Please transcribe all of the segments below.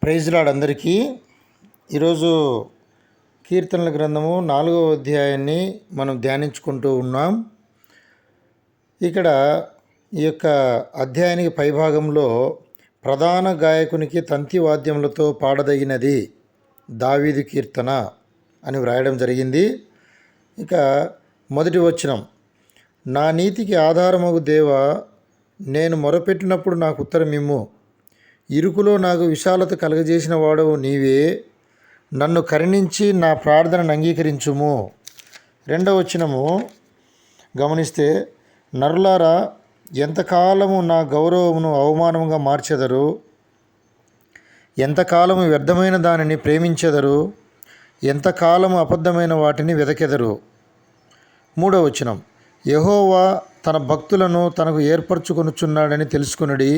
Praise lord అందరికీ. ఈరోజు కీర్తనల గ్రంథము 4వ అధ్యాయాన్ని మనం ధ్యానించుకుంటూ ఉన్నాం. ఇక్కడ ఈ యొక్క అధ్యాయానికి పైభాగంలో ప్రధాన గాయకునికి తంతి వాద్యములతో పాడదగినది దావీదు కీర్తన అని వ్రాయడం జరిగింది. ఇక మొదటి వచనం, నా నీతికి ఆధారమగు దేవా, నేను మొరపెట్టినప్పుడు నాకు ఉత్తరమిమ్ము. ఇరుకులో నాకు విశాలత కలగజేసిన వాడవు నీవే. నన్ను కరుణించి నా ప్రార్థనను అంగీకరించుము. రెండవ వచనము గమనిస్తే, నరులారా, ఎంతకాలము నా గౌరవమును అవమానంగా మార్చెదరు, ఎంతకాలము వ్యర్థమైన దానిని ప్రేమించెదరు, ఎంతకాలము అబద్ధమైన వాటిని వెదకెదరు. మూడవ వచనం, యెహోవా తన భక్తులను తనకు ఏర్పరచుకొనుచున్నాడని తెలుసుకొనుడి.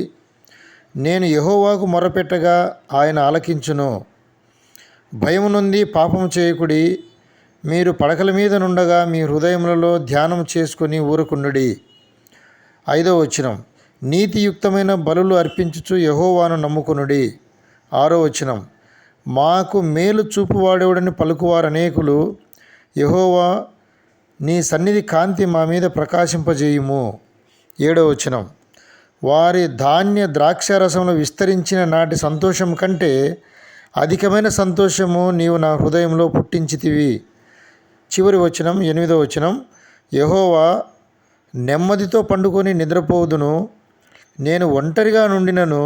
నేను యెహోవాకు మొరపెట్టగా ఆయన ఆలకించును. భయము నుండి పాపము చేయకుడి. మీరు పడకల మీద నుండగా మీ హృదయములలో ధ్యానం చేసుకొని ఊరకుండుడి. ఐదవ వచనం, నీతియుక్తమైన బలులు అర్పించుచు యెహోవాను నమ్ముకొనుడి. ఆరో వచనం, మాకు మేలు చూపువాడెవడని పలుకువారు అనేకులు. యెహోవా, నీ సన్నిధి కాంతి మా మీద ప్రకాశింపజేయుము. ఏడవ వచనం, వారి ధాన్య ద్రాక్షారసంలో విస్తరించిన నాటి సంతోషం కంటే అధికమైన సంతోషము నీవు నా హృదయంలో పుట్టించితివి. చివరి వచనం, ఎనిమిదవ వచనం, యెహోవా, నెమ్మదితో పండుకొని నిద్రపోదును. నేను ఒంటరిగా నుండినను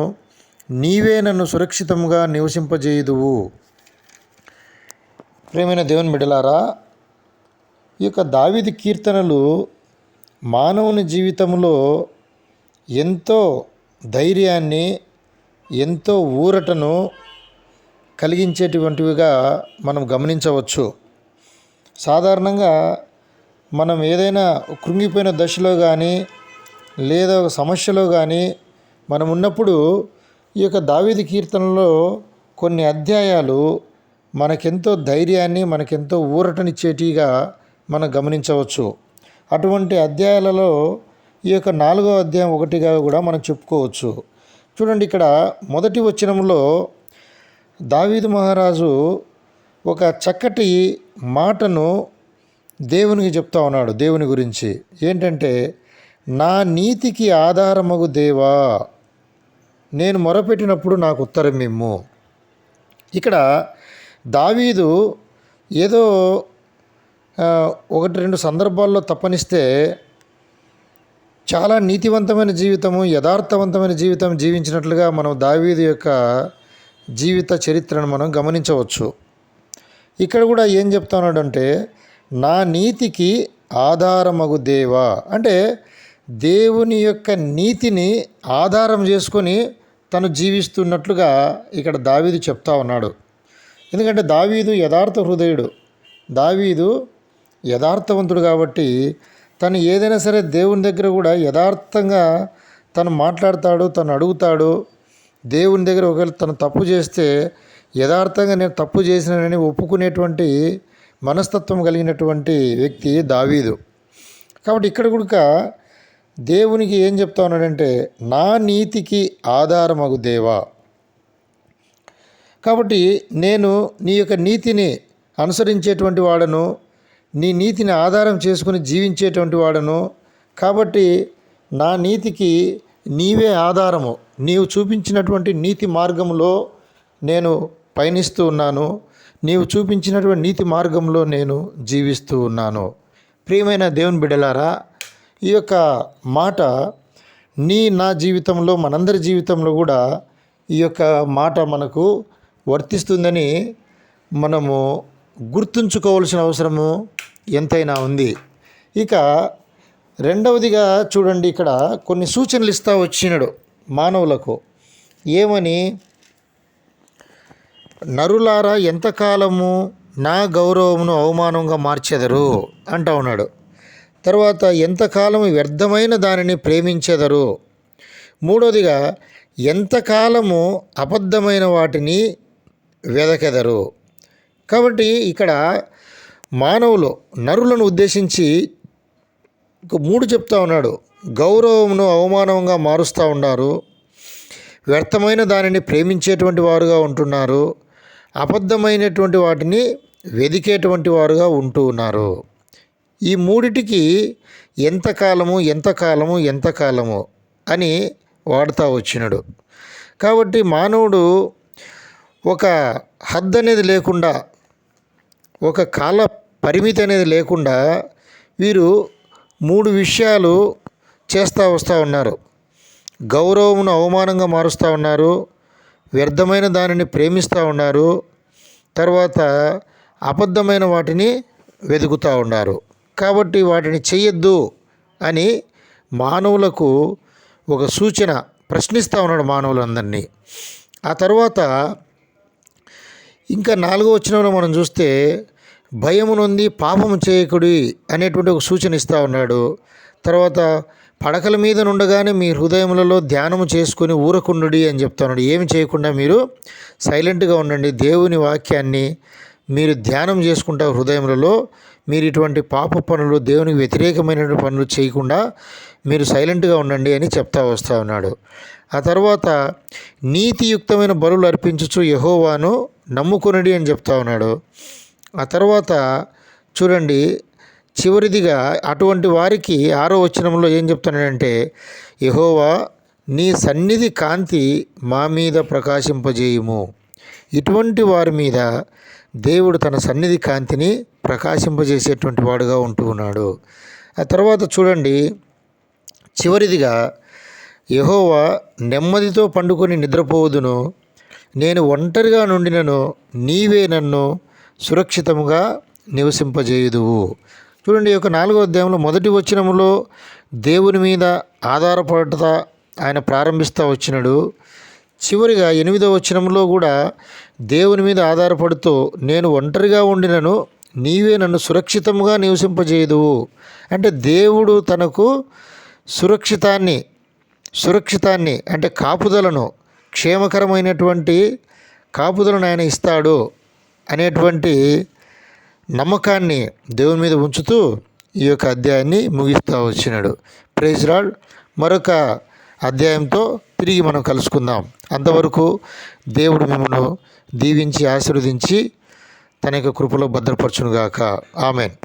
నీవే నన్ను సురక్షితంగా నివసింపజేయుదువు. ప్రియమైన దేవుని బిడ్డలారా, ఈ యొక్క దావీదు కీర్తనలు మానవుని జీవితంలో ఎంతో ధైర్యాన్ని, ఎంతో ఊరటను కలిగించేటువంటివిగా మనం గమనించవచ్చు. సాధారణంగా మనం ఏదైనా కృంగిపోయిన దశలో కానీ లేదా ఒక సమస్యలో కానీ మనం ఉన్నప్పుడు ఈ యొక్క దావీదు కీర్తనలో కొన్ని అధ్యాయాలు మనకెంతో ధైర్యాన్ని, మనకెంతో ఊరటనిచ్చేటిగా మనం గమనించవచ్చు. అటువంటి అధ్యాయాలలో ఈ యొక్క 4వ అధ్యాయం ఒకటిగా కూడా మనం చెప్పుకోవచ్చు. చూడండి, ఇక్కడ మొదటి వచనంలో దావీదు మహారాజు ఒక చక్కటి మాటను దేవునికి చెప్తా ఉన్నాడు. దేవుని గురించి ఏంటంటే, నా నీతికి ఆధారమగు దేవా, నేను మొరపెట్టినప్పుడు నాకు ఉత్తరం ఇమ్ము. ఇక్కడ దావీదు ఏదో ఒకటి రెండు సందర్భాల్లో తప్పనిస్తే చాలా నీతివంతమైన జీవితము, యథార్థవంతమైన జీవితం జీవించినట్లుగా మనం దావీదు యొక్క జీవిత చరిత్రను మనం గమనించవచ్చు. ఇక్కడ కూడా ఏం చెప్తున్నాడంటే, నా నీతికి ఆధారమగు దేవా, అంటే దేవుని యొక్క నీతిని ఆధారం చేసుకొని తను జీవిస్తున్నట్లుగా ఇక్కడ దావీదు చెప్తా ఉన్నాడు. ఎందుకంటే దావీదు యథార్థ హృదయుడు, దావీదు యథార్థవంతుడు కాబట్టి తను ఏదైనా సరే దేవుని దగ్గర కూడా యథార్థంగా తను మాట్లాడతాడు, తను అడుగుతాడు. దేవుని దగ్గర ఒకవేళ తను తప్పు చేస్తే యథార్థంగా నేను తప్పు చేసినానని ఒప్పుకునేటువంటి మనస్తత్వం కలిగినటువంటి వ్యక్తి దావీదు. కాబట్టి ఇక్కడ కూడా దేవునికి ఏం చెప్తా ఉన్నాడంటే, నా నీతికి ఆధారమగు దేవా, కాబట్టి నేను నీ యొక్క నీతిని అనుసరించేటువంటి వాడను, నీ నీతిని ఆధారం చేసుకుని జీవించేటువంటి వాడను. కాబట్టి నా నీతికి నీవే ఆధారము. నీవు చూపించినటువంటి నీతి మార్గంలో నేను పయనిస్తూ ఉన్నాను, నీవు చూపించినటువంటి నీతి మార్గంలో నేను జీవిస్తూ ఉన్నాను. ప్రియమైన దేవుని బిడ్డలారా, ఈ యొక్క మాట నా జీవితంలో, మనందరి జీవితంలో కూడా ఈ యొక్క మాట మనకు వర్తిస్తుందని మనము గుర్తుంచుకోవాల్సిన అవసరము ఎంతైనా ఉంది. ఇక రెండవదిగా చూడండి, ఇక్కడ కొన్ని సూచనలు ఇస్తా వచ్చినాడు మానవులకు. ఏమని? నరులారా, ఎంతకాలము నా గౌరవమును అవమానంగా మార్చెదరు అంటా ఉన్నాడు. తర్వాత ఎంతకాలము వ్యర్థమైన దానిని ప్రేమించెదరు. మూడవదిగా ఎంతకాలము అబద్ధమైన వాటిని వెదకెదరు. కాబట్టి ఇక్కడ మానవులు, నరులను ఉద్దేశించి 3 చెప్తా ఉన్నాడు. గౌరవమును అవమానంగా మారుస్తూ ఉన్నారు, వ్యర్థమైన దానిని ప్రేమించేటువంటి వారుగా ఉంటున్నారు, అబద్ధమైనటువంటి వాటిని వెదికేటువంటి వారుగా ఉంటూ ఉన్నారు. ఈ మూడిటికి ఎంతకాలము అని వాడుతూ వచ్చినాడు. కాబట్టి మానవుడు ఒక హద్దు అనేది లేకుండా, ఒక కాల పరిమితి అనేది లేకుండా వీరు 3 విషయాలు చేస్తూ వస్తూ ఉన్నారు. గౌరవమును అవమానంగా మారుస్తూ ఉన్నారు, వ్యర్థమైన దానిని ప్రేమిస్తూ ఉన్నారు, తర్వాత అబద్ధమైన వాటిని వెతుకుతూ ఉన్నారు. కాబట్టి వాటిని చెయ్యొద్దు అని మానవులకు ఒక సూచన ప్రశ్నిస్తూ ఉన్నాడు మానవులందరినీ. ఆ తర్వాత ఇంకా 4వ వచనంలో మనం చూస్తే భయము నొంది పాపము చేయకుడి అనేటువంటి ఒక సూచన ఇస్తూ ఉన్నాడు. తర్వాత పడకల మీద నుండగానే మీ హృదయములలో ధ్యానము చేసుకొని ఊరకుండుడి అని చెప్తున్నాడు. ఏమి చేయకుండా మీరు సైలెంట్గా ఉండండి. దేవుని వాక్యాన్ని మీరు ధ్యానం చేసుకుంటా హృదయములలో. మీరు ఇటువంటి పాప పనులు, దేవునికి వ్యతిరేకమైనటువంటి పనులు చేయకుండా మీరు సైలెంట్గా ఉండండి అని చెప్తా వస్తూ ఉన్నాడు. ఆ తర్వాత నీతియుక్తమైన బలులు అర్పించుచు యెహోవాను నమ్ముకొనుడి అని చెప్తా ఉన్నాడు. ఆ తర్వాత చూడండి, చివరిదిగా అటువంటి వారికి 6వ వచనంలో ఏం చెప్తున్నాడంటే, యెహోవా నీ సన్నిధి కాంతి మా మీద ప్రకాశింపజేయుము. ఇటువంటి వారి మీద దేవుడు తన సన్నిధి కాంతిని ప్రకాశింపజేసేటువంటి వాడుగా ఉంటూ ఉన్నాడు. ఆ తర్వాత చూడండి, చివరిదిగా యెహోవా నెమ్మదితో పండుకొని నిద్రపోవుదును, నేను ఒంటరిగా నుండినను నీవే నన్ను సురక్షితముగా నివసింపజేయుదువు. చూడండి, ఈ యొక్క 4వ అధ్యాయంలో మొదటి వచనములో దేవుని మీద ఆధారపడట ఆయన ప్రారంభిస్తూ వచ్చినాడు. చివరిగా 8వ వచనంలో కూడా దేవుని మీద ఆధారపడుతూ నేను ఒంటరిగా ఉండినను నీవే నన్ను సురక్షితంగా నివసింపజేయుదువు. అంటే దేవుడు తనకు సురక్షితాన్ని అంటే కాపుదలను, క్షేమకరమైనటువంటి కాపుదలను ఆయన ఇస్తాడు అనేటువంటి నమ్మకాన్ని దేవుని మీద ఉంచుతూ ఈ యొక్క అధ్యాయాన్ని ముగిస్తూ వచ్చినాడు. Praise lord. మరొక అధ్యాయంతో తిరిగి మనం కలుసుకుందాం. అంతవరకు దేవుడు మిమ్మల్ని దీవించి ఆశీర్వదించి తన యొక్క కృపలో భద్రపరచునుగాక. ఆమెన్.